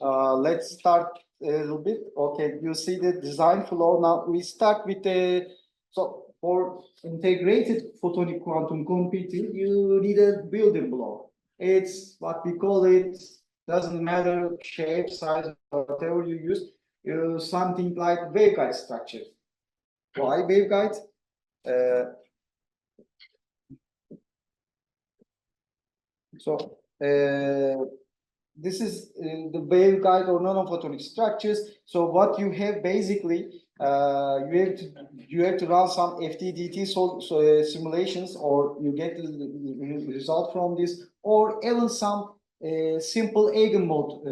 let's start a little bit. Okay, you see the design flow. Now we start with the, so for integrated photonic quantum computing, you need a building block. It's what we call it, doesn't matter shape, size, whatever you use something like waveguide structure. Why waveguide? This is the waveguide or nanophotonic structures. So what you have basically, you have to run some FDDT simulations, or you get the result from this, or even some simple eigenmode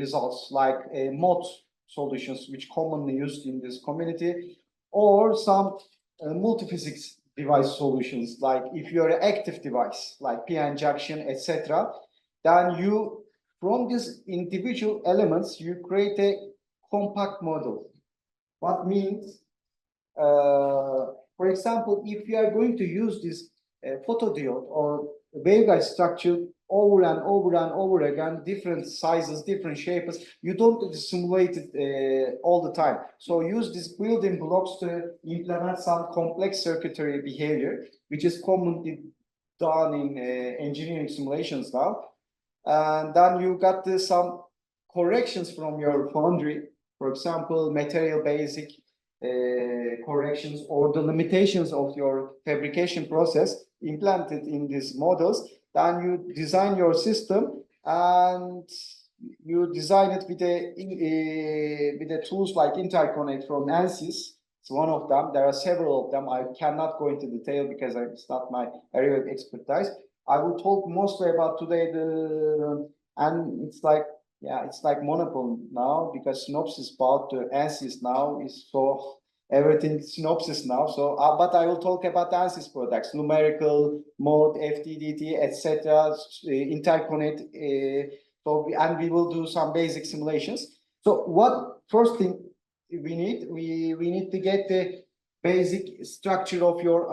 results like mode solutions, which commonly used in this community, or some multiphysics device solutions, like if you're an active device like PN junction, etc., then you, from these individual elements, you create a compact model. What means, for example, if you are going to use this photodiode or waveguide structure over and over and over again, different sizes, different shapes, you don't simulate it all the time. So use these building blocks to implement some complex circuitry behavior, which is commonly done in engineering simulations now. And then you got some corrections from your foundry, for example, material basic corrections or the limitations of your fabrication process implanted in these models. Then you design your system and you design it with the tools like interconnect from ANSYS. It's one of them. There are several of them. I cannot go into detail because it's not my area of expertise. I will talk mostly about today and it's like, yeah, it's like monopoly now, because Synopsys bought the ANSYS now, is so everything Synopsys now. So, but I will talk about ANSYS products, numerical, mode, FDDT, etc., interconnect. And we will do some basic simulations. So, what first thing we need? We need to get the basic structure of your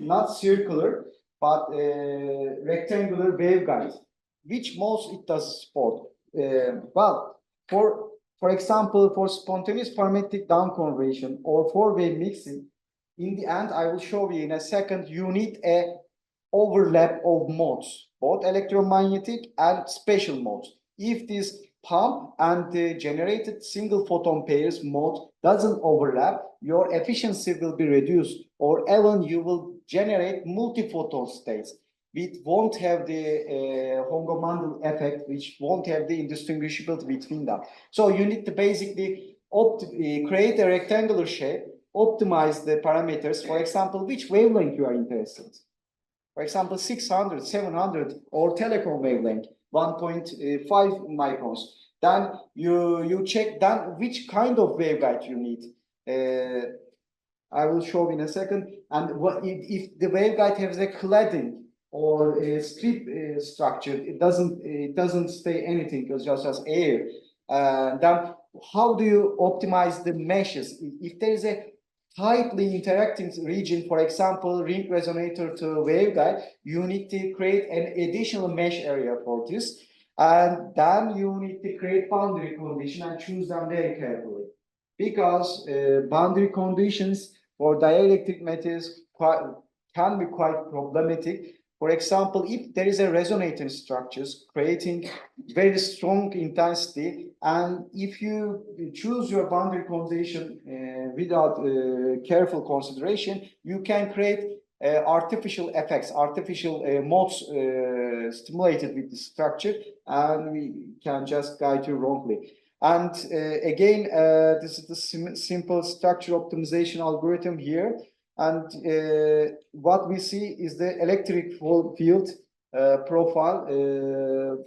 not circular but rectangular waveguide, which most it does support. Well, for example, for spontaneous parametric down conversion or four-wave mixing, in the end, I will show you in a second, you need a overlap of modes, both electromagnetic and special modes. If this pump and the generated single photon pairs mode doesn't overlap, your efficiency will be reduced, or even you will generate multi-photon states, which won't have the Hongo-Mandel effect, which won't have the indistinguishability between them. So you need to basically create a rectangular shape, optimize the parameters. For example, which wavelength you are interested in. For example, 600, 700, or telecom wavelength, 1.5 microns. Then you check then which kind of waveguide you need. I will show in a second. And what if the waveguide has a cladding or a strip structure, it doesn't stay anything, it's just air. Then how do you optimize the meshes? If there is a tightly interacting region, for example, ring resonator to waveguide, you need to create an additional mesh area for this. And then you need to create boundary condition and choose them very carefully. Because boundary conditions for dielectric metals can be quite problematic. For example, if there is a resonating structures creating very strong intensity, and if you choose your boundary condition without careful consideration, you can create artificial effects, artificial modes stimulated with the structure, and we can just guide you wrongly. And again, this is the simple structure optimization algorithm here. And what we see is the electric field profile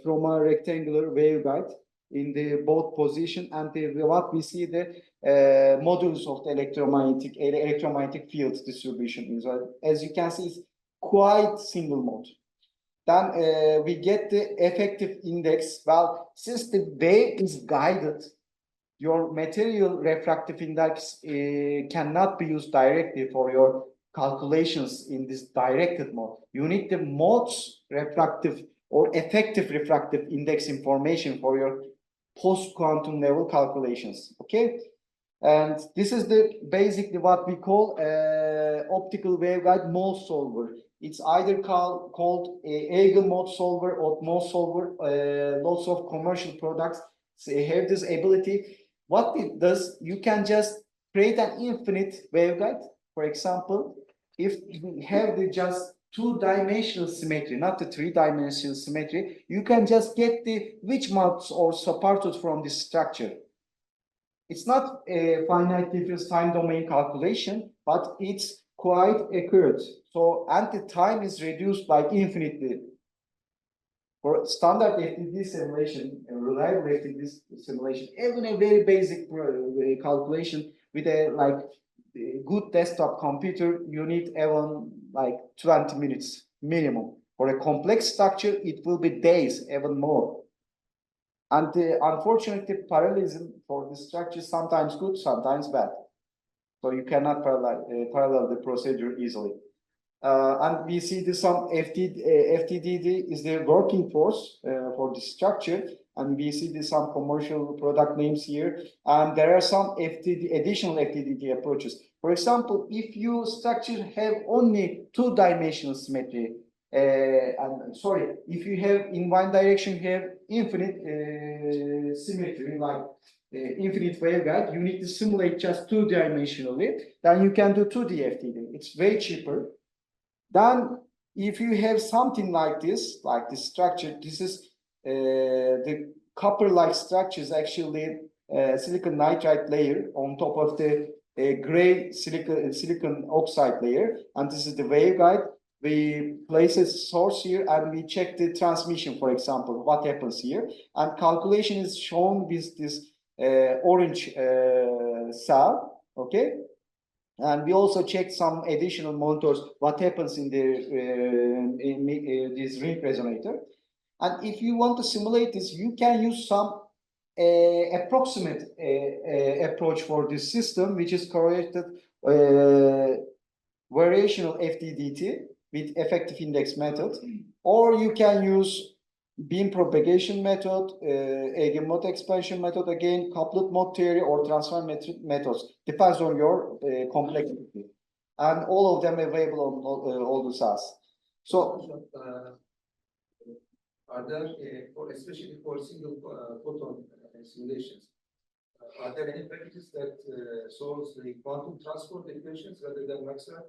from a rectangular waveguide in the both position, and what we see the modules of the electromagnetic field distribution. As you can see, it's quite single mode. Then we get the effective index. Well, since the wave is guided, your material refractive index cannot be used directly for your calculations in this directed mode. You need the mode's refractive or effective refractive index information for your post-quantum level calculations. Okay, and this is the basically what we call optical waveguide mode solver. It's either called Eagle mode solver or mode solver. Lots of commercial products have this ability. What it does, you can just create an infinite waveguide. For example, if you have the just two-dimensional symmetry, not the three-dimensional symmetry, you can just get the which modes or supported from this structure. It's not a finite difference time domain calculation, but it's quite accurate. So, and the time is reduced by infinitely. For standard FTD simulation, reliable FTD simulation, even a very basic calculation with a good desktop computer, you need even like 20 minutes minimum. For a complex structure, it will be days, even more. And unfortunately, parallelism for the structure is sometimes good, sometimes bad. So you cannot parallel the procedure easily. And we see some FTDD is the working force for the structure, and we see some commercial product names here. And there are some additional FTDD approaches. For example, if your structure have only two-dimensional symmetry, if you have in one direction you have infinite symmetry, like infinite waveguide, you need to simulate just two-dimensionally. Then you can do 2D FTD. It's way cheaper. Then, if you have something like this structure, this is the copper-like structure is actually silicon nitride layer on top of the gray silicon oxide layer, and this is the waveguide. We place a source here and we check the transmission, for example, what happens here, and calculation is shown with this orange cell, okay? And we also check some additional monitors, what happens in this ring resonator. And if you want to simulate this, you can use some approximate approach for this system, which is correlated variational FDDT with effective index method, or you can use beam propagation method, eigenmode expansion method, again, couplet mode theory or transfer methods. Depends on your complexity. And all of them available on all the SAS. So, are there, especially for single photon simulations, are there any packages that solves the quantum transport equations rather than maximum?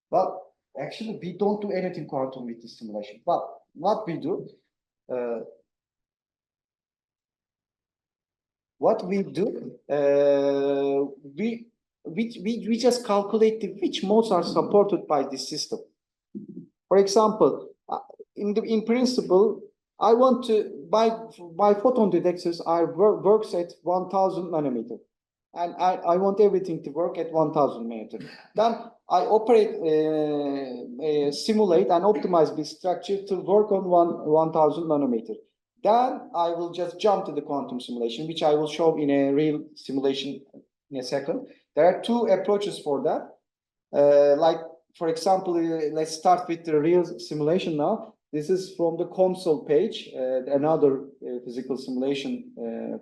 Well, actually, we don't do anything quantum with this simulation. But what we do, we just calculate which modes are supported by this system. For example, in principle, I want to my photon detectors works at 1000 nanometer, and I want everything to work at 1000 nanometer. Then I operate, simulate and optimize this structure to work on 1000 nanometer. Then I will just jump to the quantum simulation, which I will show in a real simulation in a second. There are two approaches for that. For example, let's start with the real simulation now. This is from the console page, another physical simulation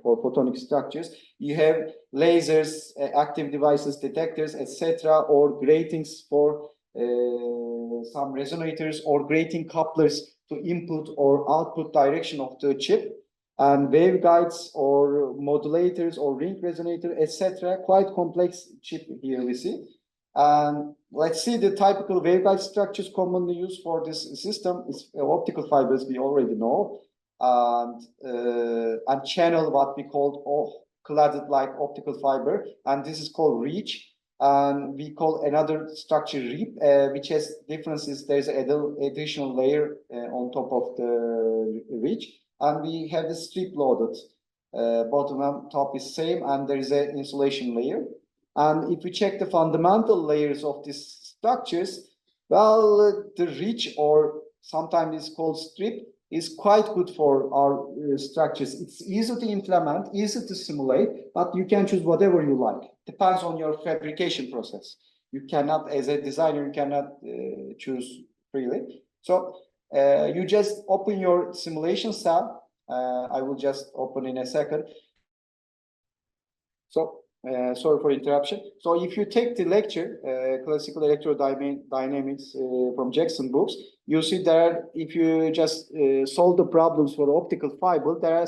for photonic structures. You have lasers, active devices, detectors, etc., or gratings for some resonators, or grating couplers to input or output direction of the chip, and waveguides or modulators or ring resonator, etc. Quite complex chip here we see. And let's see the typical waveguide structures commonly used for this system. It's optical fibers, we already know, and channel, what we call cladded like optical fiber, and this is called reach. And we call another structure REAP, which has differences. There's an additional layer on top of the reach, and we have the strip loaded. Bottom and top is same, and there is an insulation layer. And if we check the fundamental layers of these structures, well, the reach, or sometimes it's called strip, is quite good for our structures. It's easy to implement, easy to simulate, but you can choose whatever you like. Depends on your fabrication process. You cannot, as a designer, you cannot choose freely. So You just open your simulation cell. I will just open in a second. So, sorry for interruption. So if you take the lecture, Classical Electrodynamics from Jackson books, you see that if you just solve the problems for optical fiber, there are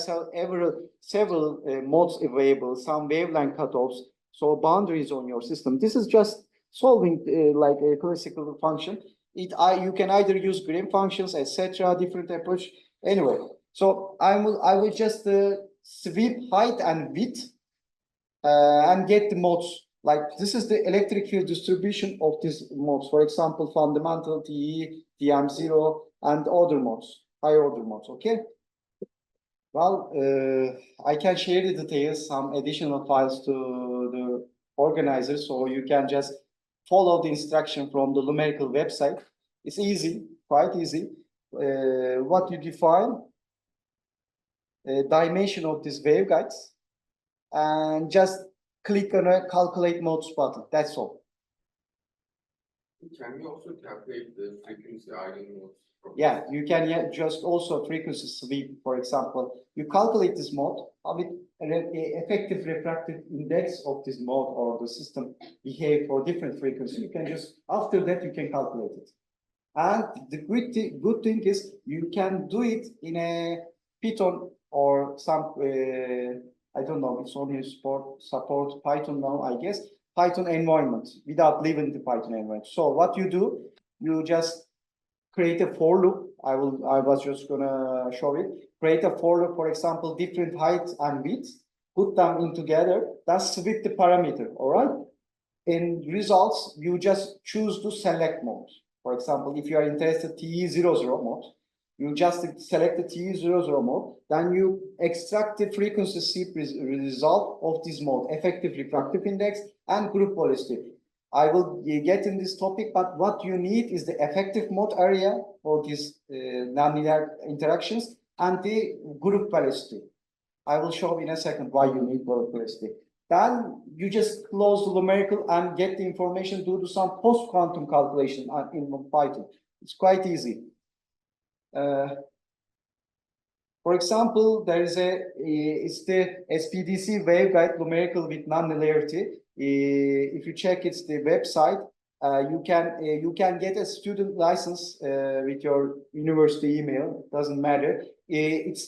several modes available, some wavelength cutoffs, so boundaries on your system. This is just solving like a classical function. You can either use Green functions, etc., different approach. Anyway, so I will just sweep height and width and get the modes. Like this is the electric field distribution of these modes. For example, fundamental, TE, DM0, and other modes, higher order modes. Okay. Well, I can share the details, some additional files to the organizer, so you can just follow the instruction from the numerical website. It's easy, quite easy. What you define, dimension of these waveguides, and just click on a calculate modes button. That's all. Can you also calculate the frequency eigenmodes? Yeah, you can just also frequency sweep, for example. You calculate this mode with an effective refractive index of this mode or the system behave for different frequencies. You can just, after that, you can calculate it. And the good thing is you can do it in a Python or some, I don't know, it's only support Python now, I guess, Python environment without leaving the Python environment. So what you do, you just create a for loop. I was just gonna show it. Create a for loop, for example, different height and width, put them in together, then switch the parameter, all right? In results, you just choose to select mode. For example, if you are interested TE00 mode, you just select the TE00 mode, then you extract the frequency sweep result of this mode, effective refractive index and group velocity. I will get in this topic, but what you need is the effective mode area for these nonlinear interactions and the group velocity. I will show in a second why you need group velocity. Then you just close the numerical and get the information due to some post-quantum calculation in Python. It's quite easy. For example, there is it's the SPDC waveguide numerical with nonlinearity. If you check it's the website, you can get a student license with your university email. It doesn't matter. It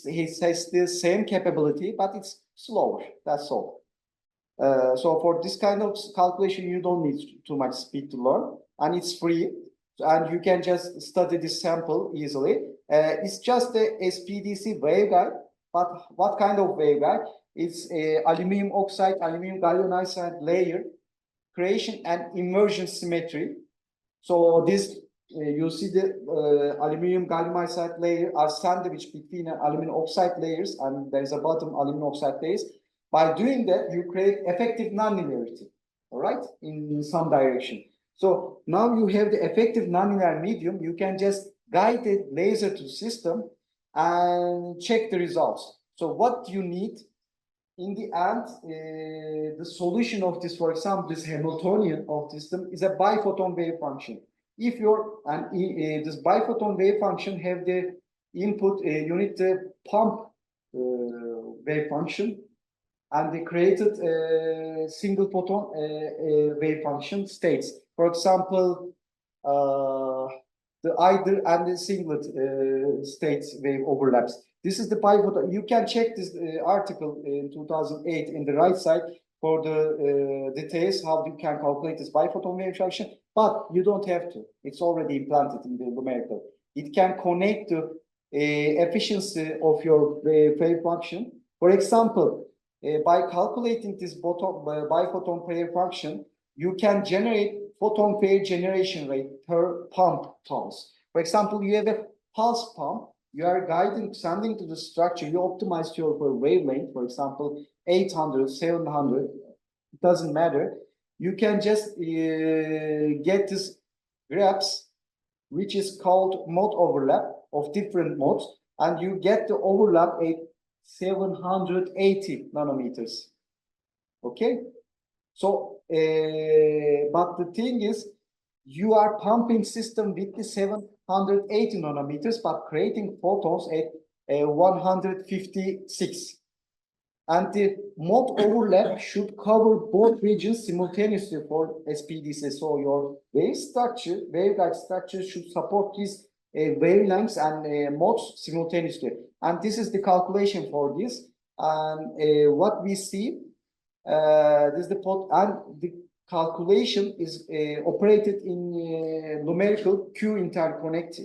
has the same capability, but it's slower. That's all. So for this kind of calculation, you don't need too much speed to learn, and it's free. And you can just study this sample easily. It's just a SPDC waveguide, but what kind of waveguide? It's a aluminum oxide, aluminum gallium nitride layer, creation and inversion symmetry. So this, you see the aluminum gallium nitride layer are sandwiched between aluminum oxide layers, and there is a bottom aluminum oxide layers. By doing that, you create effective nonlinearity, all right, in some direction. So now you have the effective nonlinear medium. You can just guide the laser to the system and check the results. So what you need in the end, the solution of this, for example, this Hamiltonian of the system is a biphoton wave function. If your this biphoton wave function have the input, you need the pump wave function, and they created a single photon wave function states. For example, the either and the singlet states wave overlaps. This is the biphoton. You can check this article in 2008 in the right side for the details how you can calculate this biphoton wave function, but you don't have to. It's already implanted in the numerical. It can connect the efficiency of your wave function. For example, by calculating this biphoton pair function, you can generate photon pair generation rate per pump tons. For example, you have a pulse pump, you are sending to the structure, you optimize your wavelength, for example, 800, 700, it doesn't matter. You can just get this graphs, which is called mode overlap of different modes, and you get the overlap at 780 nanometers. Okay, so but the thing is, you are pumping system with the 180 nanometers, but creating photons at 156. And the mode overlap should cover both regions simultaneously for SPDC. So your waveguide structure should support these wavelengths and modes simultaneously. And this is the calculation for this. And what we see, this is the calculation is operated in numerical Q interconnect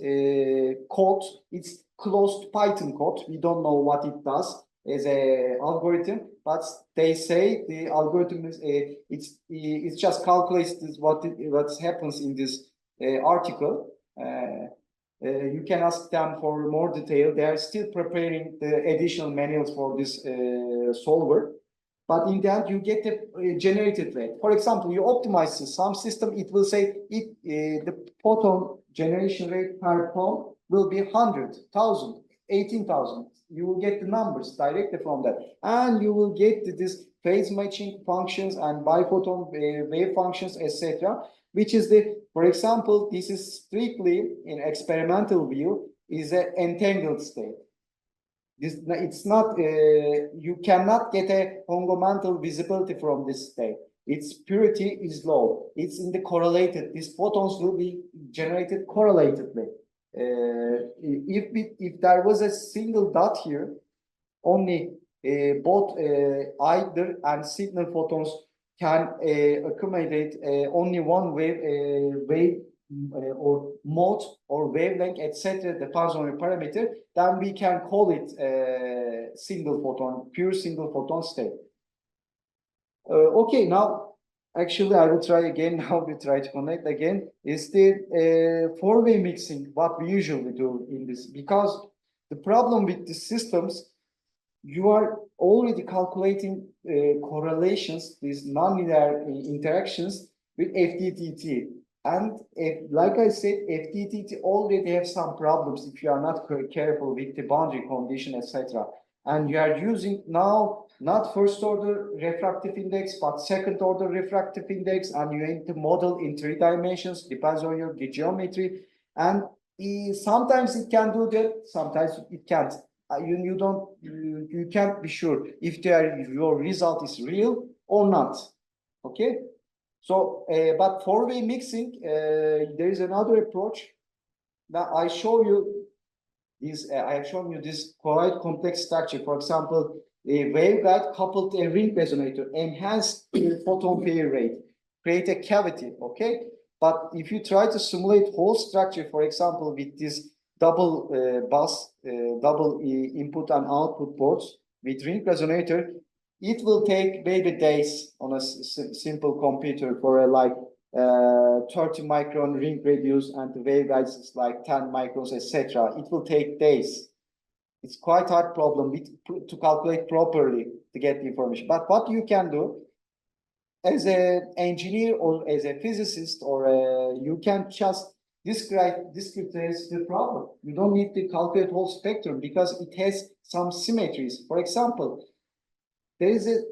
code. It's closed Python code. We don't know what it does as a algorithm, but they say the algorithm is it's just calculates what happens in this article. You can ask them for more detail. They are still preparing the additional manuals for this solver. But in the end, you get a generated rate. For example, you optimize some system, it will say the photon generation rate per phone will be 100, 1,000, 18,000. You will get the numbers directly from that. And you will get this phase matching functions and biphoton wave functions, etc. Which is for example, this is strictly in experimental view, is an entangled state. It's not, you cannot get a fundamental visibility from this state. Its purity is low. It's in the correlated. These photons will be generated correlatedly. If there was a single dot here, only both either and signal photons can accommodate only one wave or mode or wavelength, etc., depends on a parameter, then we can call it single photon, pure single photon state. Okay, now actually I will try again. Now we try to connect again. Is the four-way mixing what we usually do in this? Because the problem with the systems, you are already calculating correlations, these nonlinear interactions with FTTT. And like I said, FTTT already have some problems if you are not careful with the boundary condition, etc. And you are using now not first order refractive index, but second order refractive index, and you need to model in 3 dimensions, depends on your geometry. And sometimes it can do that, sometimes it can't. You can't be sure if your result is real or not. Okay. So, but four-way mixing, there is another approach. Now I show you this. I have shown you this quite complex structure. For example, a waveguide coupled a ring resonator, enhanced photon pair rate, create a cavity. Okay, but if you try to simulate whole structure, for example, with this double bus, double input and output ports with ring resonator, it will take maybe days on a simple computer for a 30 micron ring radius, and the waveguides is like 10 microns, etc. It will take days. It's quite hard problem to calculate properly to get the information. But what you can do as an engineer or as a physicist, or you can just discretize the problem. You don't need to calculate whole spectrum because it has some symmetries. For example, there is a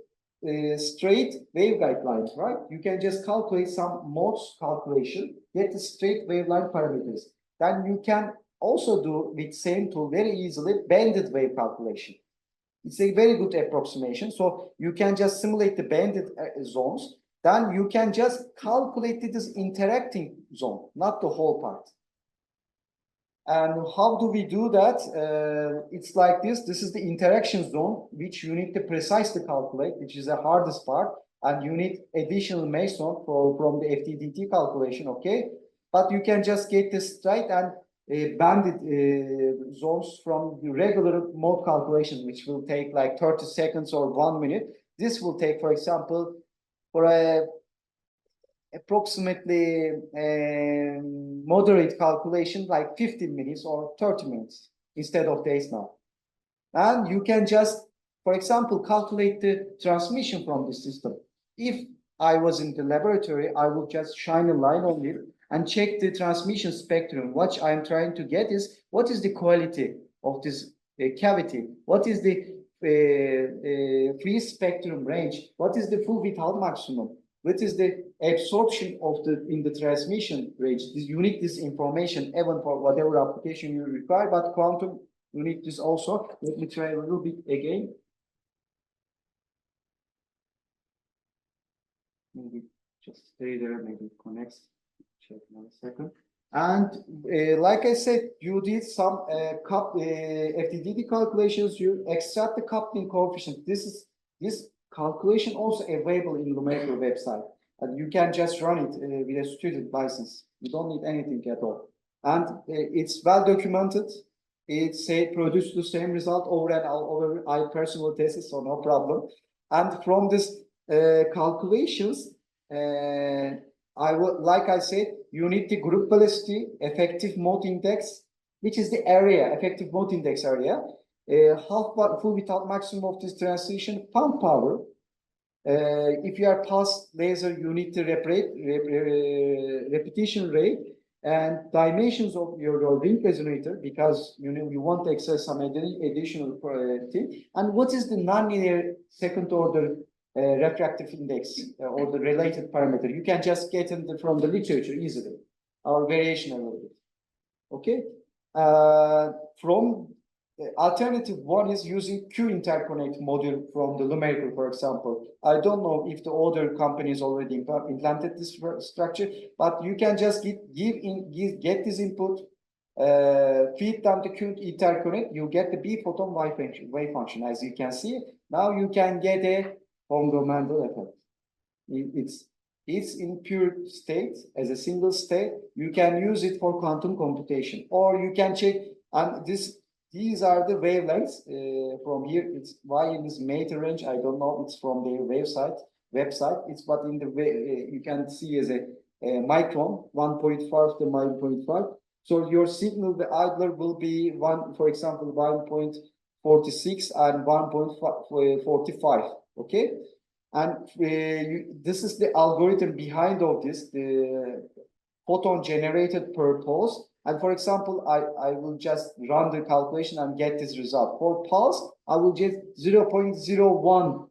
straight waveguide line, right? You can just calculate some modes calculation, get the straight waveline parameters. Then you can also do with same tool very easily banded wave calculation. It's a very good approximation. So you can just simulate the banded zones. Then you can just calculate this interacting zone, not the whole part. And how do we do that? It's like this. This is the interaction zone, which you need to precisely calculate, which is the hardest part. And you need additional meson from the FTTT calculation, okay? But you can just get this straight and banded zones from the regular mode calculation, which will take like 30 seconds or 1 minute. This will take, for example, for a approximately moderate calculation, like 15 minutes or 30 minutes instead of days now. And you can just, for example, calculate the transmission from the system. If I was in the laboratory, I would just shine a light on it and check the transmission spectrum. What I'm trying to get is, what is the quality of this cavity? What is the free spectrum range? What is the full width maximum? What is the absorption of in the transmission range. You need this information even for whatever application you require, but quantum, you need this also. Let me try a little bit again. Maybe just stay there, maybe it connects. Check another second. And like I said, you did some FDD calculations, you extract the coupling coefficient. This calculation also available in numerical website. And you can just run it with a student license. You don't need anything at all. And it's well documented. It produced the same result over and over. I personally tested, so no problem. And from this calculations, like I said, you need the group velocity, effective mode index, which is the area, effective mode index area, half full without maximum of this transition, pump power. If you are pulse laser, you need the repetition rate and dimensions of your ring resonator, because you want to access some additional thing. And what is the nonlinear second order refractive index or the related parameter? You can just get it from the literature easily, or variation a little bit. Okay. From alternative one is using Q interconnect module from the numerical, for example. I don't know if the other companies already implemented this structure, but you can just get this input, feed them the Q interconnect, you get the B photon wave function. As you can see, now you can get a fundamental effect. It's in pure state as a single state. You can use it for quantum computation, or you can check. And these are the wavelengths from here. It's why in this meter range. I don't know. It's from their website. It's but in the way you can see as a micron 1.5 to 9.5. So your signal, the idler will be for example, 1.46 and 1.45. Okay, and this is the algorithm behind of this, the photon generated per pulse. And for example, I will just run the calculation and get this result. For pulse, I will get 0.01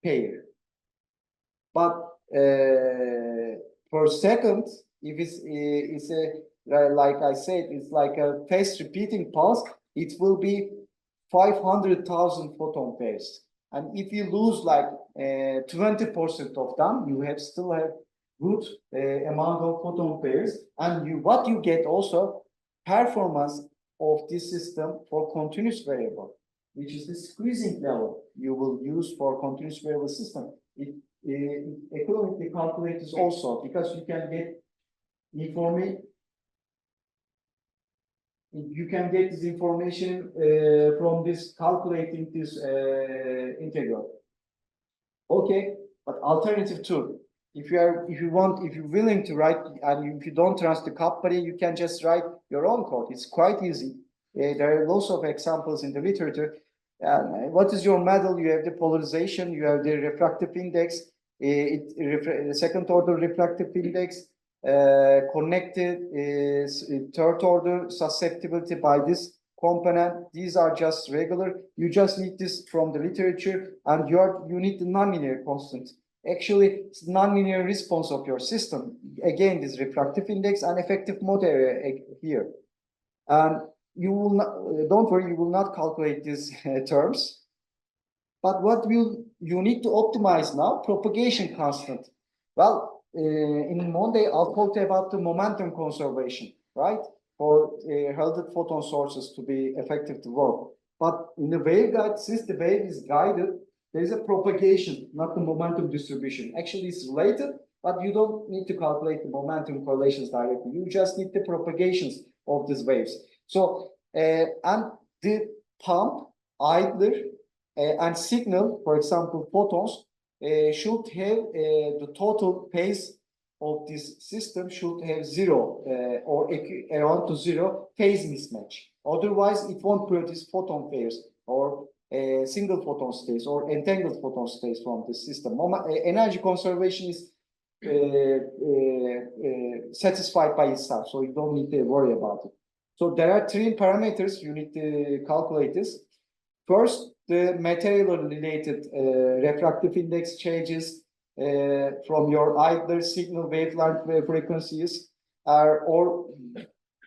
pair. But per second, if it's like I said, it's like a fast repeating pulse, it will be 500,000 photon pairs. And if you lose like 20% of them, you still have good amount of photon pairs. And what you get also performance of this system for continuous variable, which is the squeezing level you will use for continuous variable system. It economically calculates also, because you can get information. You can get this information from this calculating this integral. Okay, but alternative two. If you're willing to write, and if you don't trust the company, you can just write your own code. It's quite easy. There are lots of examples in the literature. What is your model? You have the polarization, you have the refractive index, second order refractive index, connected is third order susceptibility by this component. These are just regular. You just need this from the literature, and you need the nonlinear constant. Actually, it's nonlinear response of your system. Again, this refractive index and effective mode area here. And you will not, don't worry, you will not calculate these terms. But what you need to optimize now? Propagation constant. Well, in Monday, I'll talk about the momentum conservation, right? For heralded photon sources to be effective to work. But in the waveguide, since the wave is guided, there is a propagation, not the momentum distribution. Actually, it's related, but you don't need to calculate the momentum correlations directly. You just need the propagations of these waves. So, and the pump, idler, and signal, for example, photons, should have the total phase of this system should have zero or around to zero phase mismatch. Otherwise, it won't produce photon pairs or single photon states or entangled photon states from the system. Energy conservation is satisfied by itself, so you don't need to worry about it. So there are three parameters you need to calculate this. First, the material-related refractive index changes, from your either signal wavelength frequencies, or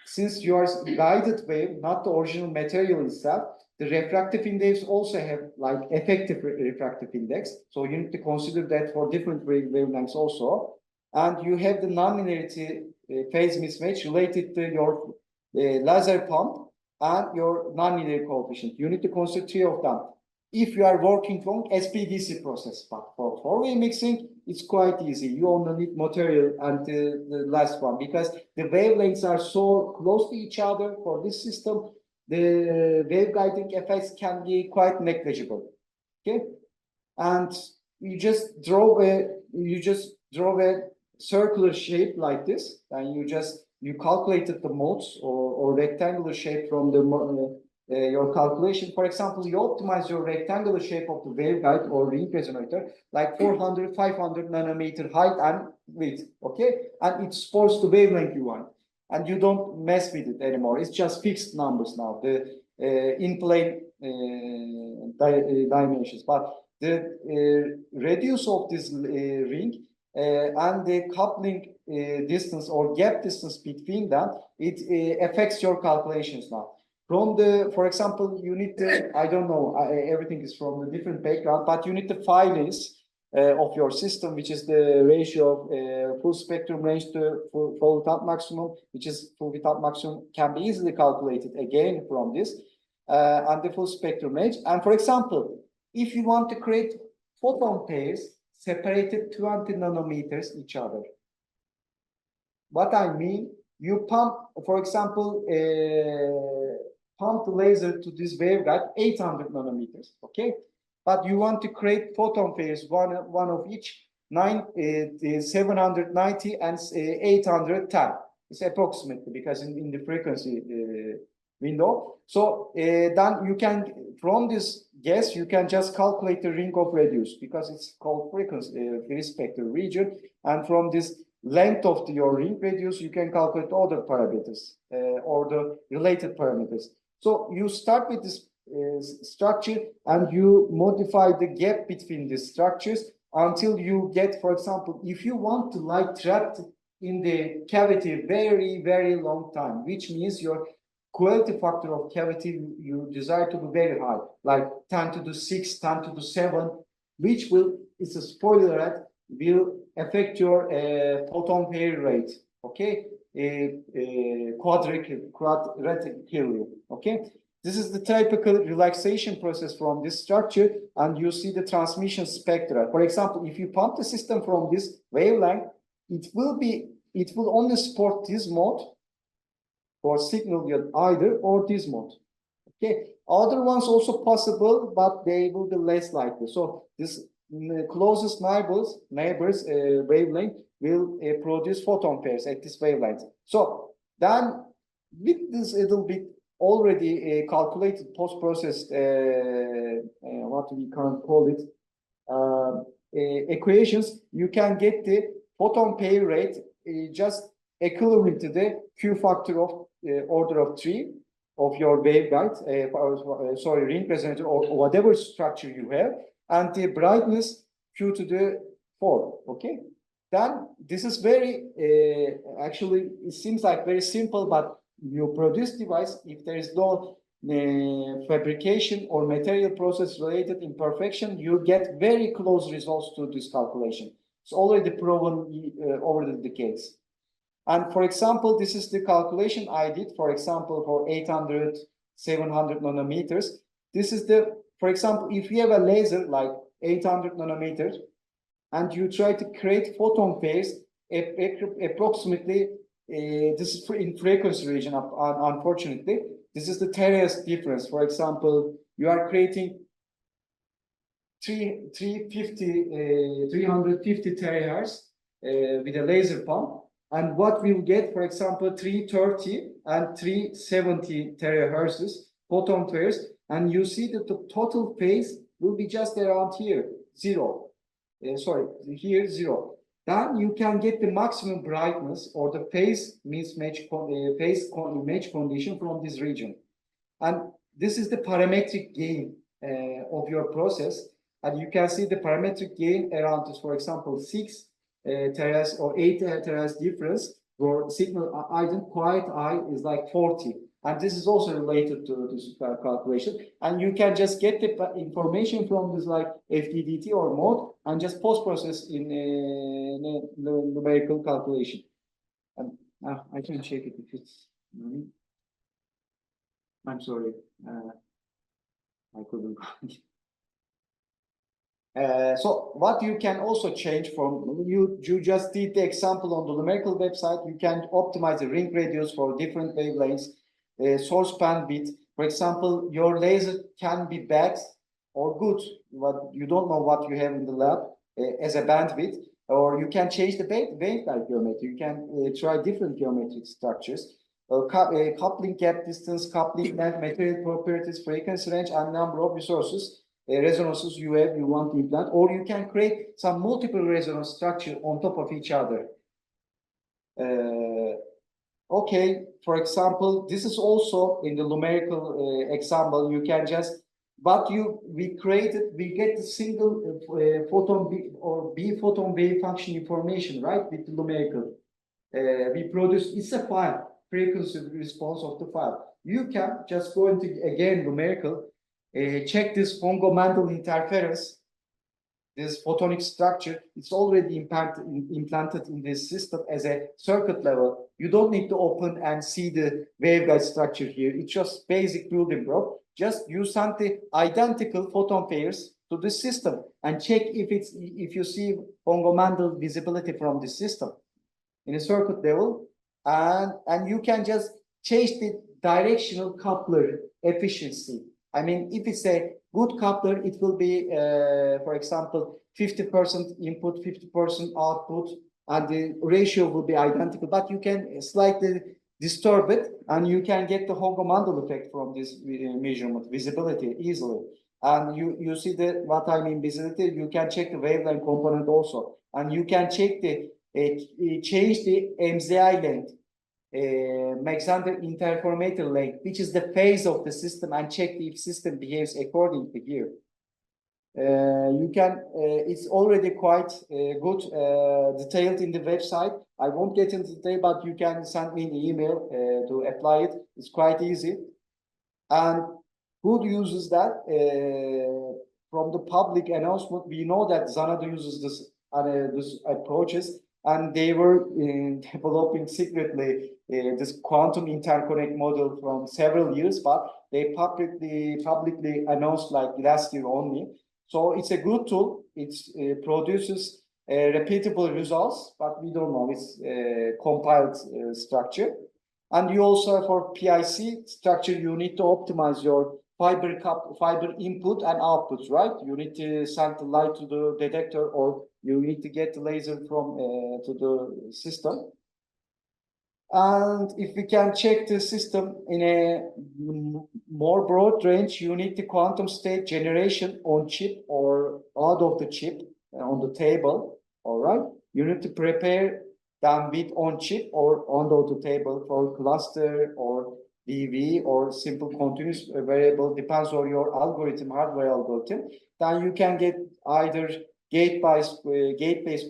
since you are guided wave, not the original material itself, the refractive index also have like effective refractive index. So you need to consider that for different wavelengths also. And you have the nonlinearity phase mismatch related to your laser pump and your nonlinear coefficient. You need to consider three of them. If you are working from SPDC process, but for four-way mixing, it's quite easy. You only need material and the last one, because the wavelengths are so close to each other for this system, the wave guiding effects can be quite negligible. Okay, and you just draw a circular shape like this, and you calculated the modes or rectangular shape from the your calculation. For example, you optimize your rectangular shape of the waveguide or ring resonator like 400, 500 nanometer height and width, okay? And it supports the wavelength you want. And you don't mess with it anymore. It's just fixed numbers now, the in-plane dimensions. But the radius of this ring and the coupling distance or gap distance between them, it affects your calculations now. From the, for example, you need to, I don't know, everything is from a different background, but you need the phi list of your system, which is the ratio of full spectrum range to full width maximum, which is full width maximum can be easily calculated again from this, and the full spectrum range. And for example, if you want to create photon pairs separated 20 nanometers each other, what I mean, you pump, for example, pump the laser to this waveguide 800 nanometers, okay? But you want to create photon pairs, one of each, 790 and 810. It's approximately because in the frequency window. So then you can, from this guess, you can just calculate the ring of radius because it's called frequency free spectral region. And from this length of your ring radius, you can calculate other parameters or the related parameters. So you start with this structure and you modify the gap between the structures until you get, for example, if you want to light trapped in the cavity very, very long time, which means your quality factor of cavity you desire to be very high, like 10 to the 6, 10 to the 7, which will, it's a spoiler, right, will affect your photon pair rate, okay? Quadratically, okay? This is the typical relaxation process from this structure, and you see the transmission spectra. For example, if you pump the system from this wavelength, it will only support this mode for signal either or this mode. Okay, other ones also possible, but they will be less likely. So this closest neighbors wavelength will produce photon pairs at this wavelength. So then with this little bit already calculated post-processed what we can call it equations, you can get the photon pair rate just equivalent to the Q factor of order of 3 of your waveguide, sorry, ring resonator or whatever structure you have, and the brightness Q to the 4, okay? Then this is very, actually, it seems like very simple, but you produce device, if there is no fabrication or material process related imperfection, you get very close results to this calculation. It's already proven over the decades. And for example, this is the calculation I did, for example, for 800, 700 nanometers. This is the, for example, if you have a laser like 800 nanometers and you try to create photon pairs, approximately, this is in frequency region, unfortunately, this is the terahertz difference. For example, you are creating 350 terahertz with a laser pump. And what we'll get, for example, 330 and 370 terahertz photon pairs, and you see that the total phase will be just around here, 0. Sorry, here 0. Then you can get the maximum brightness or the phase mismatch, phase match condition from this region. And this is the parametric gain of your process. and you can see the parametric gain around this, for example, 6 tera's or 8 tera's difference for signal ident quiet eye is like 40. And this is also related to this calculation. And you can just get the information from this like FDDT or mode and just post-process in a numerical calculation. And I can check it if it's. I'm sorry. I couldn't. So what you can also change from, you just did the example on the numerical website, you can optimize the ring radius for different wavelengths, source bandwidth. For example, your laser can be bad or good, but you don't know what you have in the lab as a bandwidth, or you can change the waveguide geometry. You can try different geometric structures. Coupling gap distance, coupling length, material properties, frequency range, and number of resources. Resonances you want to implant, or you can create some multiple resonance structure on top of each other. Okay, for example, this is also in the numerical example. You can just we get the single photon B or B photon wave function information, right? With the numerical, we produce. It's a file, frequency response of the file. You can just go into again numerical. Check this Fongo-Mandel interference, this photonic structure. It's already implanted in this system as a circuit level. You don't need to open and see the waveguide structure here. It's just basic building block. Just you send the identical photon pairs to the system and check if you see Fongo-Mandel visibility from the system in a circuit level, and you can just change the directional coupler efficiency. I mean, if it's a good coupler, it will be, for example, 50% input, 50% output, and the ratio will be identical. But you can slightly disturb it, and you can get the Fongo-Mandel effect from this measurement, visibility easily. And you see what I mean visibility. You can check the wavelength component also, and you can check change the MZI length. Alexander interferometer length, which is the phase of the system, and check if system behaves according to here. You can, it's already quite good, detailed in the website. I won't get into detail, but you can send me an email to apply it. It's quite easy. And who uses that? From the public announcement, we know that Xanadu uses this approaches, and they were developing secretly this quantum interconnect model from several years, but they publicly announced like last year only. So it's a good tool. It produces repeatable results, but we don't know its compiled structure. And you also, for PIC structure, you need to optimize your fiber input and outputs, right? You need to send the light to the detector, or you need to get the laser from to the system. And if we can check the system in a more broad range, you need the quantum state generation on chip or out of the chip on the table. All right, you need to prepare them with on chip or on the table for cluster or DV or simple continuous variable, depends on your algorithm, hardware algorithm. Then you can get either gate-based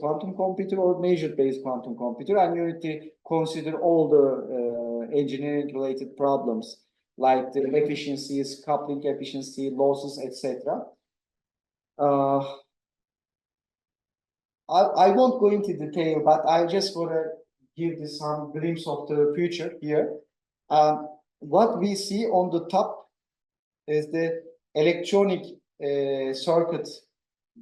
quantum computer or measure-based quantum computer, and you need to consider all the engineering-related problems like the efficiencies, coupling efficiency, losses, etc. I won't go into detail, but I just want to give this some glimpse of the future here. What we see on the top is the electronic circuit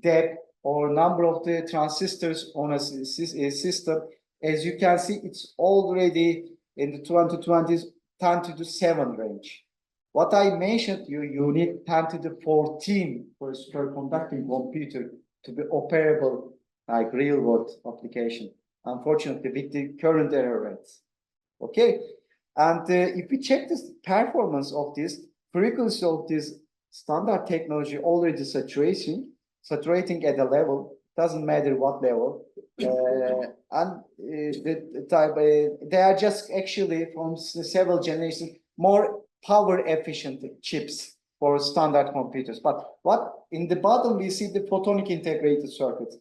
depth or number of the transistors on a system. As you can see, it's already in the 2020s 10 to the 7 range. What I mentioned, you need 10 to the 14 for a superconducting computer to be operable like real world application. Unfortunately, with the current error rates. Okay, and if we check this performance of this frequency of this standard technology already saturating at a level, doesn't matter what level, and they are just actually from several generations more power efficient chips. for standard computers. But what in the bottom we see the photonic integrated circuit.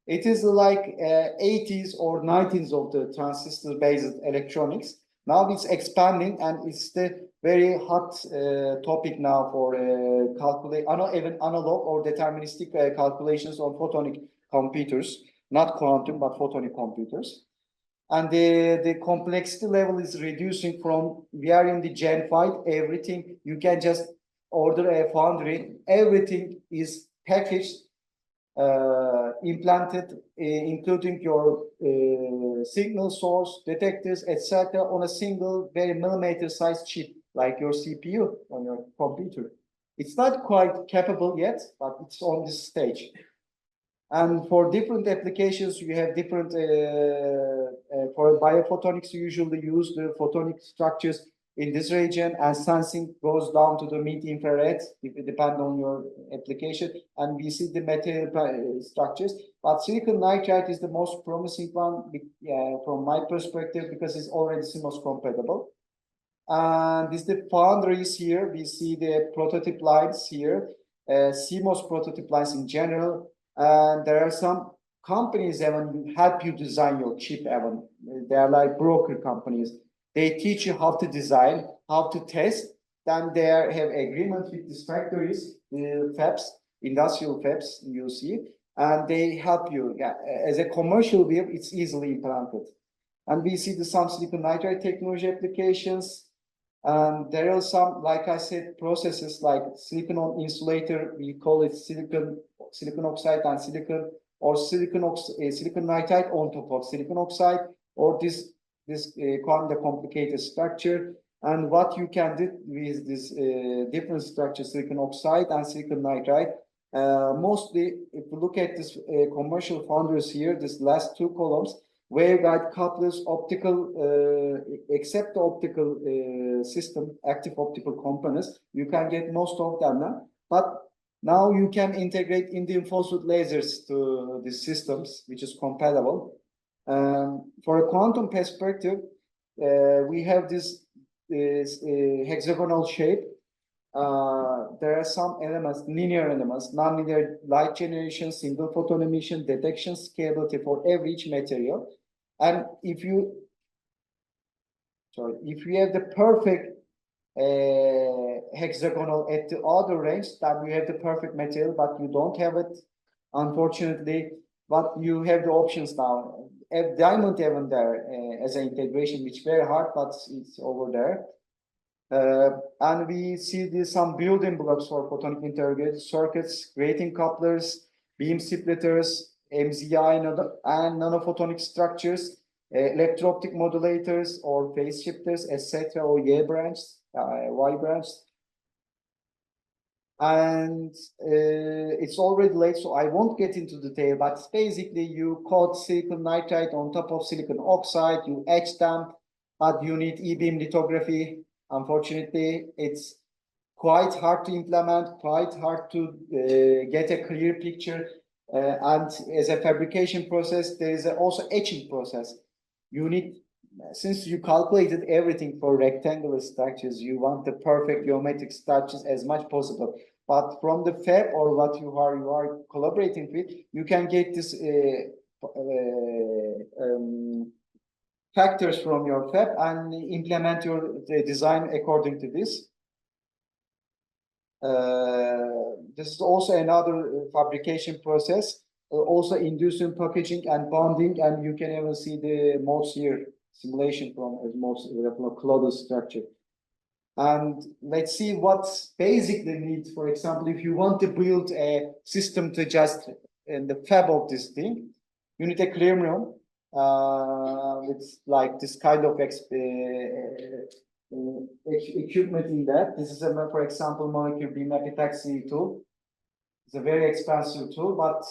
It is like 80s or 90s of the transistor-based electronics. Now it's expanding, and it's the very hot topic now for even analog or deterministic calculations on photonic computers, not quantum but photonic computers. And the complexity level is reducing from, we are in the Gen 5, everything, you can just order a foundry, everything is packaged, implanted, including your signal source, detectors, etc., on a single, very millimeter-sized chip, like your CPU on your computer. It's not quite capable yet, but it's on this stage. And for different applications, you have different, for biophotonics, you usually use the photonic structures in this region, and sensing goes down to the mid-infrared, it depends on your application, and we see the material structures. But silicon nitride is the most promising one from my perspective, because it's already CMOS compatible. And this the foundries here, we see the prototype lines here, CMOS prototype lines in general, and there are some companies that help you design your chip. They are like broker companies. They teach you how to design, how to test. Then they have agreements with these factories, the fabs, industrial fabs, you see, and they help you. As a commercial view, it's easily implemented. And we see some silicon nitride technology applications. And there are some, like I said, processes like silicon on insulator. We call it silicon oxide and silicon, or silicon nitride on top of silicon oxide, or this kind of complicated structure. And what you can do with this different structure, silicon oxide and silicon nitride, mostly if you look at this commercial foundries here, this last two columns, waveguide couplers, optical, except the optical system, active optical components, you can get most of them now. But now you can integrate indium phosphide lasers to these systems, which is compatible. For a quantum perspective, we have this hexagonal shape. There are some elements, linear elements, nonlinear light generation, single photon emission, detection, scalability for each material. And if you have the perfect hexagonal at the other range, then you have the perfect material, but you don't have it, unfortunately. But you have the options now. A diamond even there as an integration, which is very hard, but it's over there. And we see some building blocks for photonic integrated circuits, grating couplers, beam splitters, MZI and nanophotonic structures, electro-optic modulators or phase shifters, etc., or Y branch. And it's already late, so I won't get into detail, but basically you coat silicon nitride on top of silicon oxide, you etch them, but you need E-beam lithography. Unfortunately, it's quite hard to implement, quite hard to get a clear picture. And as a fabrication process, there is also etching process. You need, since you calculated everything for rectangular structures, you want the perfect geometric structures as much possible. But from the fab or what you are collaborating with, you can get this factors from your fab and implement your design according to this. This is also another fabrication process, also inducing packaging and bonding, and you can even see the modes here, simulation from a cloud structure. And let's see what's basically needs. For example, if you want to build a system to just in the fab of this thing, you need a clean room. It's like this kind of equipment in that. This is for example, molecular beam epitaxy tool. It's a very expensive tool, but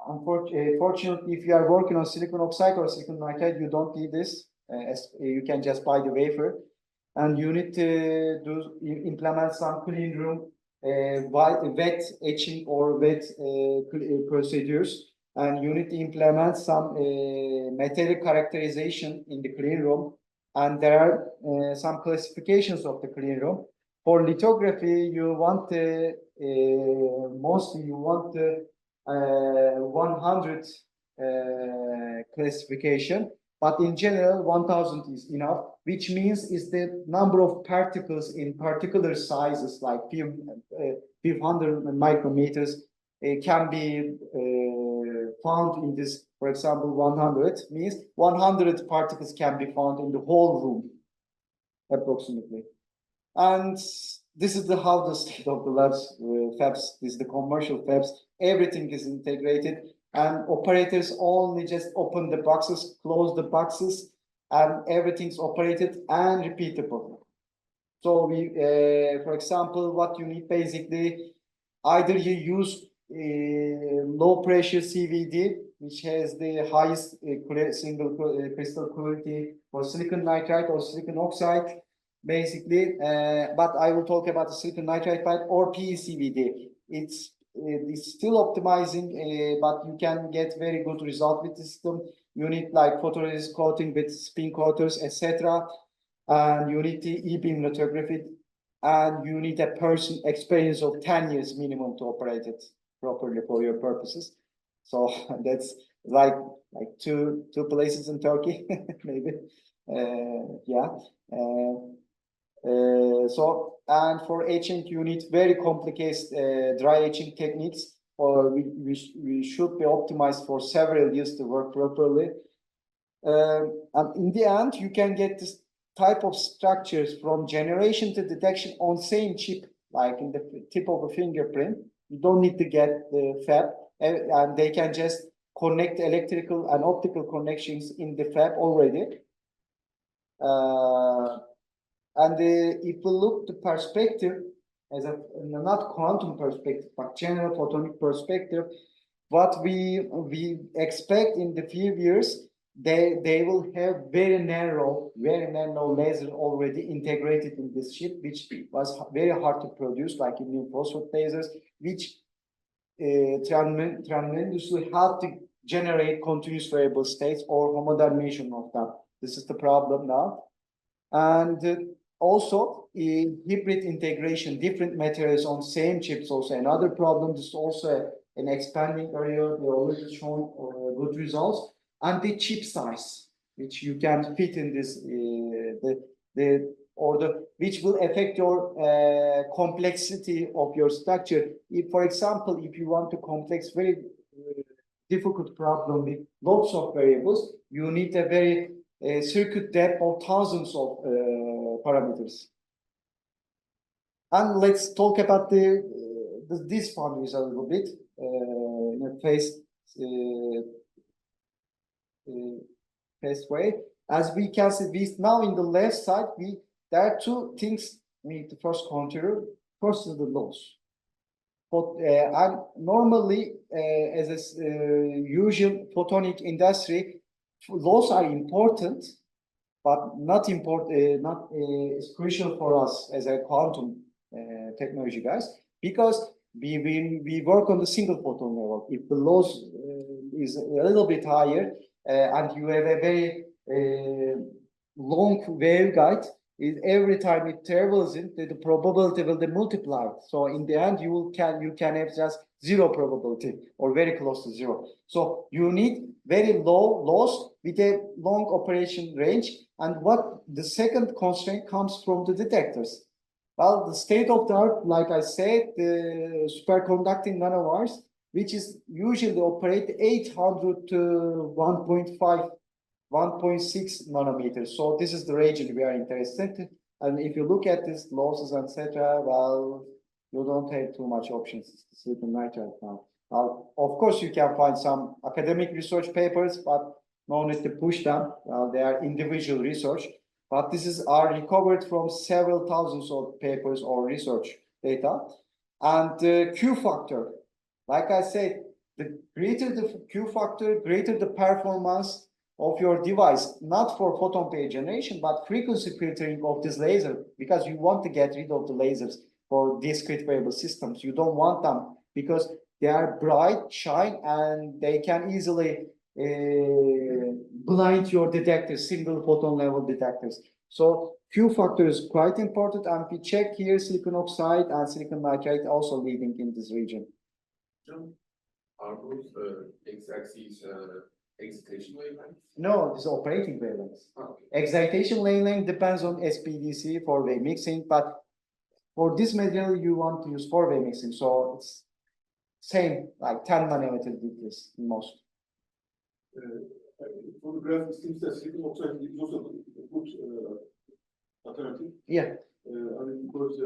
unfortunately, if you are working on silicon oxide or silicon nitride, you don't need this. You can just buy the wafer, and you need to implement some clean room, wet etching or wet procedures. And you need to implement some material characterization in the clean room. And there are some classifications of the clean room. For lithography, you want mostly you want 100 classification, but in general 1000 is enough, which means is the number of particles in particular sizes like few hundred micrometers can be found in this. For example, 100 means 100 particles can be found in the whole room approximately. And this is how the state of the labs, fabs, this is the commercial fabs, everything is integrated, and operators only just open the boxes, close the boxes, and everything's operated and repeatable. So we, for example, what you need basically, either you use low pressure CVD, which has the highest single crystal quality for silicon nitride or silicon oxide, basically, but I will talk about the silicon nitride type or PECVD. It's still optimizing, but you can get very good result with the system. You need like photoresist coating with spin coaters, etc. And you need the e-beam lithography, and you need a person experience of 10 years minimum to operate it properly for your purposes. So that's like two places in Turkey, maybe. Yeah. So, and for etching, you need very complicated dry etching techniques, or we should be optimized for several years to work properly. And in the end, you can get this type of structures from generation to detection on same chip, like in the tip of a fingerprint. You don't need to get the fab, and they can just connect electrical and optical connections in the fab already. And if we look the perspective as a not quantum perspective, but general photonic perspective, what we expect in the few years, they will have very narrow laser already integrated in this chip, which was very hard to produce, like indium phosphide lasers, which tremendously help to generate continuous variable states or homodimension of them. This is the problem now. And also hybrid integration, different materials on same chips, also another problem. This is also an expanding area. We already shown good results. And the chip size, which you can fit in this the order, which will affect your complexity of your structure. If, for example, if you want to complex very difficult problem with lots of variables, you need a very circuit depth of thousands of parameters. And let's talk about these boundaries a little bit in a phased way. As we can see, now in the left side, there are two things we need to first consider. First is the loss. But I'm normally, as a usual photonic industry, laws are important, but not important, not crucial for us as a quantum technology guys, because we work on the single photon level. If the loss is a little bit higher and you have a very long waveguide, every time it travels in, the probability will be multiplied. So in the end, you can have just zero probability or very close to zero. So you need very low loss with a long operation range. And what the second constraint comes from the detectors. Well, the state of the art, like I said, the superconducting nanowires, which is usually operate 800 to 1.5. 1.6 nanometers. So this is the region we are interested in. And if you look at these losses, etc., well, you don't have too much options. Silicon nitride now. Now, of course, you can find some academic research papers, but no need to push them. They are individual research. But this are recovered from several thousands of papers or research data. And the Q factor, like I said, the greater the Q factor, greater the performance of your device, not for photon pair generation, but frequency filtering of this laser, because you want to get rid of the lasers for discrete variable systems. You don't want them because they are bright, shine, and they can easily blind your detectors, single photon level detectors. So Q factor is quite important, and we check here silicon oxide and silicon nitride also leading in this region. Are those x-axis excitation wavelengths? No, this is operating wavelengths. Okay. Excitation wavelength depends on SPDC, four-way mixing, but for this material you want to use four-way mixing, so it's same, like 10 nanometer decrease most. For the graph, it seems that silicon oxide is also a good alternative. Yeah. I mean, because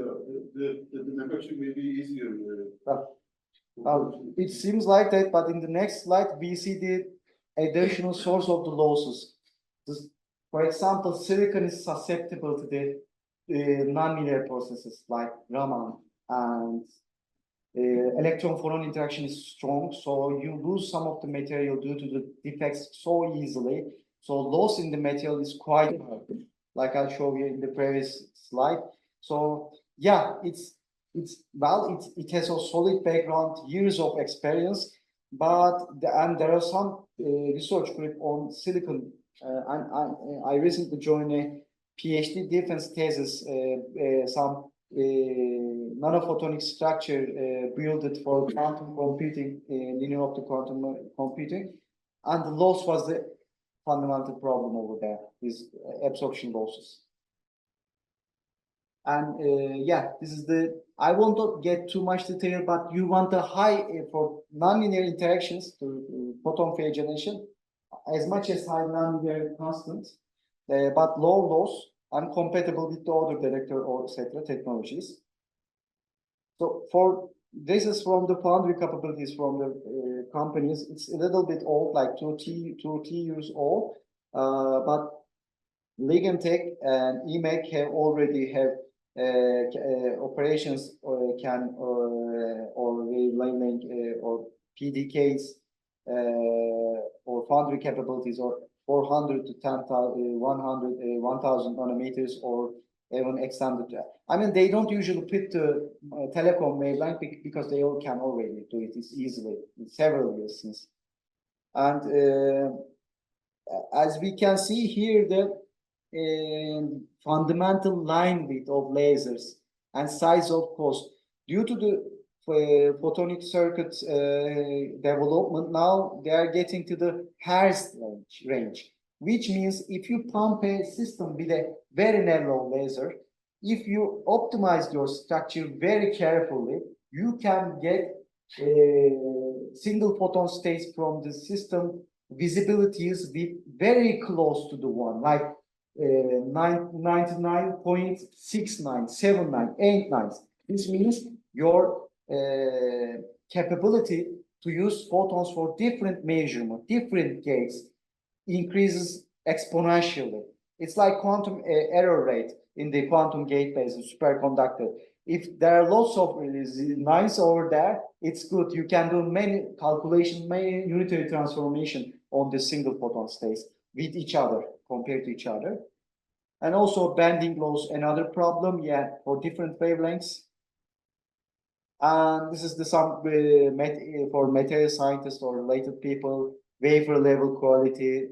the manufacturing may be easier. It seems like that, but in the next slide we see the additional source of the losses. For example, silicon is susceptible to the nonlinear processes like Raman, and electron photon interaction is strong, so you lose some of the material due to the defects so easily. So loss in the material is quite high, like I showed you in the previous slide. So yeah, it has a solid background, years of experience, but there are some research group on silicon, and I recently joined a PhD defense thesis, some nanophotonic structure built for quantum computing, linear optic quantum computing, and the loss was the fundamental problem over there, is absorption losses. And yeah, this is I won't get too much detail, but you want a high for nonlinear interactions to photon phase generation, as much as high nonlinear constant, but low loss and compatible with the other detector or etc. technologies. So this is from the foundry capabilities from the companies. It's a little bit old, like 2 years old, but Ligantech and EMAC have already have operations or wavelength or PDKs or foundry capabilities or 400 to 10,000, 100, 1,000 nanometers or even extended. I mean, they don't usually put the telecom wavelength because they all can already do it easily in several years since. And as we can see here, the fundamental line width of lasers and size of cost due to the photonic circuit development, now they are getting to the Hertz range, which means if you pump a system with a very narrow laser, if you optimize your structure very carefully, you can get single photon states from the system visibilities with very close to the one, like 99.697989. This means your capability to use photons for different measurement, different gates increases exponentially. It's like quantum error rate in the quantum gate-based superconductor. If there are lots of nines over there, it's good. You can do many calculations, many unitary transformation on the single photon states with each other, compared to each other. And also bending loss, another problem, yeah, for different wavelengths. And this is the for material scientists or related people, wafer level quality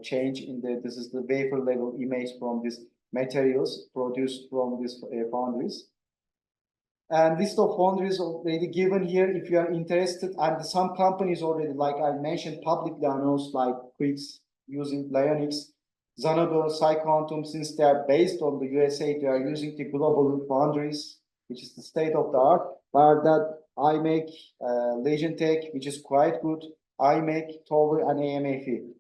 change in this is the wafer level image from these materials produced from these foundries. And list of foundries already given here if you are interested, and some companies already, like I mentioned, publicly announced, like PICs using Lyonix, Xanadu, PsiQuantum, since they are based on the USA, they are using the global foundries, which is the state of the art. But that IMEC, Legentech, which is quite good, IMEC, Tower, and AMFE.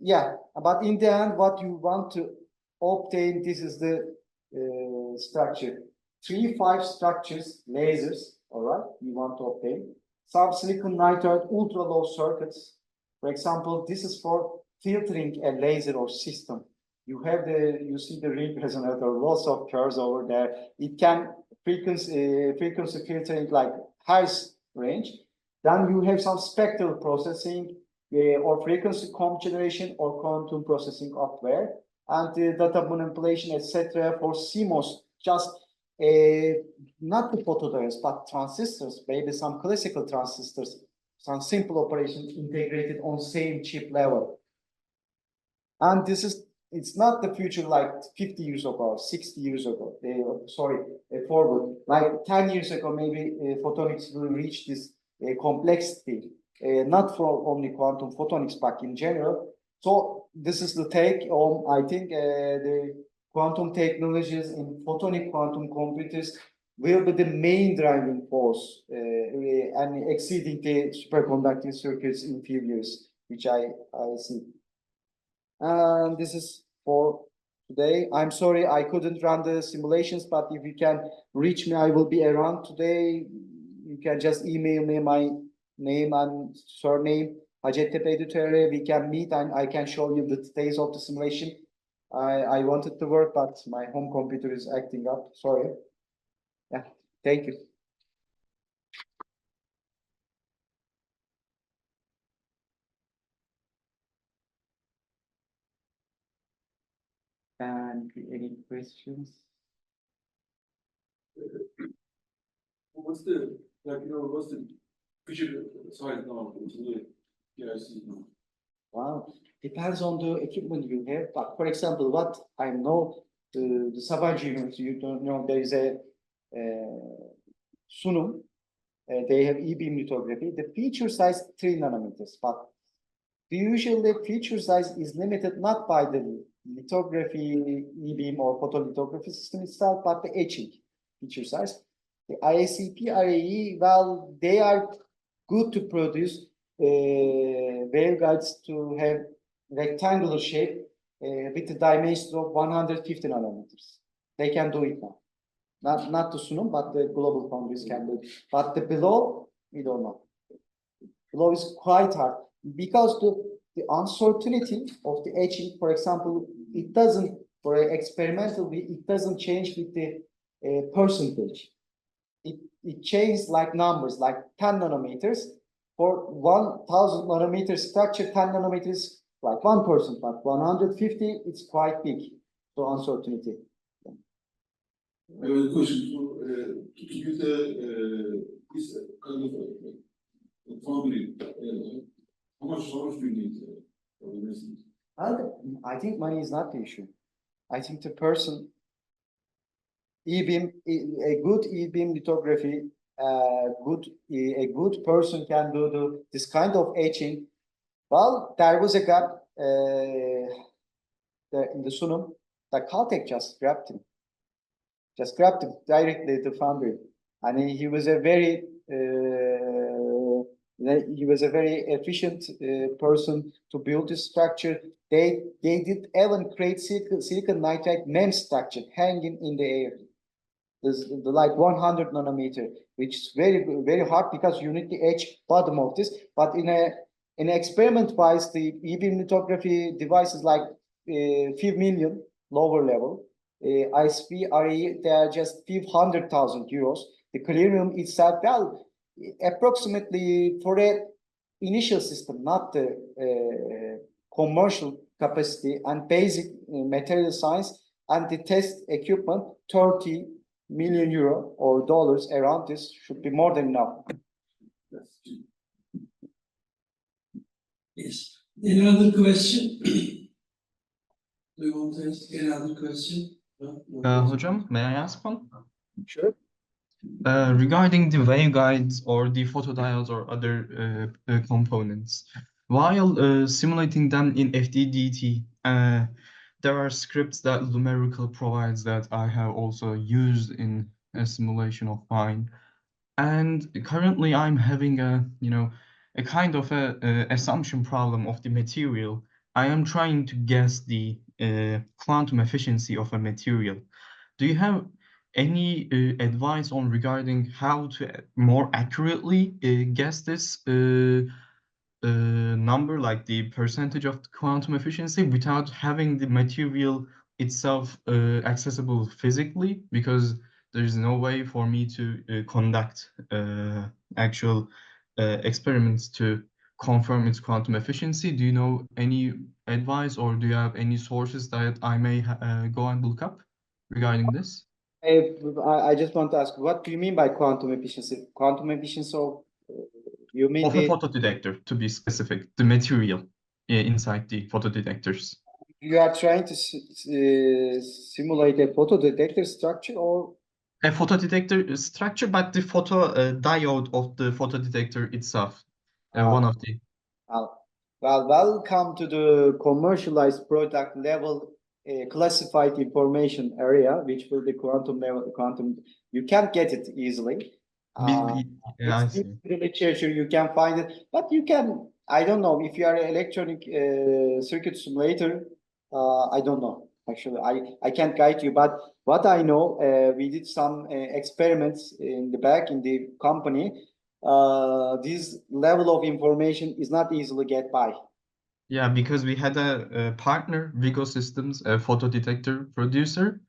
Yeah, but in the end, what you want to obtain, this is the structure. 3-5 structures, lasers, all right, you want to obtain. Some silicon nitride ultra low circuits. For example, this is for filtering a laser or system. You see the ring resonator, lots of curves over there. It can frequency filtering like highest range. Then you have some spectral processing or frequency comp generation or quantum processing software, and data manipulation, etc. for CMOS, just not the photodiodes, but transistors, maybe some classical transistors, some simple operations integrated on same chip level. And this is, it's not the future like 50 years ago, or 60 years ago, forward. Like 10 years ago, maybe photonics will reach this complexity, not for only quantum photonics, but in general. So this is the take on, I think, the quantum technologies in photonic quantum computers will be the main driving force and exceeding the superconducting circuits in few years, which I see. And this is for today. I'm sorry I couldn't run the simulations, but if you can reach me, I will be around today. You can just email me my name and surname, Hacettepe Editore. We can meet and I can show you the details of the simulation. I wanted to work, but my home computer is acting up. Sorry. Yeah, thank you. And any questions? What's the, like, you know, what's the future size now? PICs now? Wow, depends on the equipment you have. But for example, what I know, the Sabancı University, you don't know, there is a Sunum. They have e-beam lithography. The feature size 3 nanometers, but usually feature size is limited not by the lithography, e-beam or photolithography system itself, but the etching feature size. The IACP, RAE, well, they are good to produce waveguides to have rectangular shape with the dimensions of 150 nanometers. They can do it now. Not the Sunum, but the global foundries can do it. But the below, we don't know. Below is quite hard because the uncertainty of the etching, for example, it doesn't, for experimental, it doesn't change with the percentage. It changes like numbers, like 10 nanometers. For 1000 nanometer structure, 10 nanometers like 1%, but 150, it's quite big. So uncertainty. I have a question. So, to use this kind of foundry, how much do you need for the investment? I think money is not the issue. I think the person, e-beam, a good e-beam lithography, a good person can do this kind of etching. Well, there was a gap in the Sunum. The Caltech just grabbed him directly to foundry, and he was a very efficient person to build this structure. They did even create silicon nitride MEMS structure hanging in the air. The like 100 nanometer, which is very hard because you need the edge bottom of this. But in experiment wise, the e-beam lithography devices like few million lower level. ISP RE, they are just few 100,000 euros. The clean room itself, well, approximately for a initial system, not the commercial capacity and basic material science and the test equipment, 30 million euro or dollars around this should be more than enough. Yes. Any other question? Do you want to ask any other question? No? Hocam, may I ask one? Sure. Regarding the waveguides or the photodiodes or other components, while simulating them in FDDT, there are scripts that Lumerical provides that I have also used in a simulation of mine. And currently I'm having a kind of a assumption problem of the material. I am trying to guess the quantum efficiency of a material. Do you have any advice on regarding how to more accurately guess this number, like the percentage of the quantum efficiency, without having the material itself accessible physically? Because there's no way for me to conduct actual experiments to confirm its quantum efficiency. Do you know any advice, or do you have any sources that I may go and look up regarding this? I just want to ask, what do you mean by quantum efficiency? Quantum efficiency of, you mean Of a photodetector, to be specific, the material inside the photodetectors. You are trying to simulate a photodetector structure, or A photodetector structure, but the photo diode of the photodetector itself. One of the. welcome to the commercialized product level classified information area, which will be quantum level. Quantum, you can't get it easily. Yeah, I It's see. in the literature, you can find it, but you can. I don't know if you are an electronic circuit simulator. I don't know. Actually, I can't guide you, but what I know, we did some experiments in the back in the company. This level of information is not easily get by. Yeah, because we had a partner, Vigo Systems, a photodetector producer.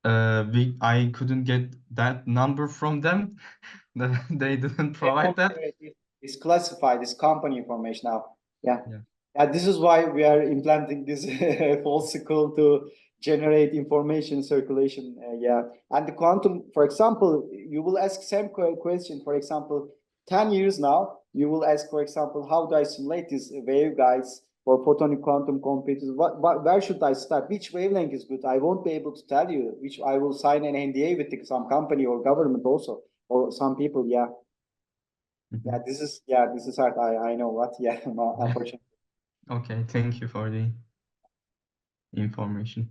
I couldn't get that number from them. They didn't provide that. It's classified, it's company information now. Yeah. Yeah. This is why we are implanting this false school to generate information circulation. Yeah. And the quantum, for example, you will ask same question, for example, 10 years now, you will ask, for example, how do I simulate these waveguides for photonic quantum computers? Where should I start? Which wavelength is good? I won't be able to tell you, which I will sign an NDA with some company or government also, or some people. Yeah. Mhm. This is hard. I know what. Yeah, unfortunately. Okay, thank you for the information.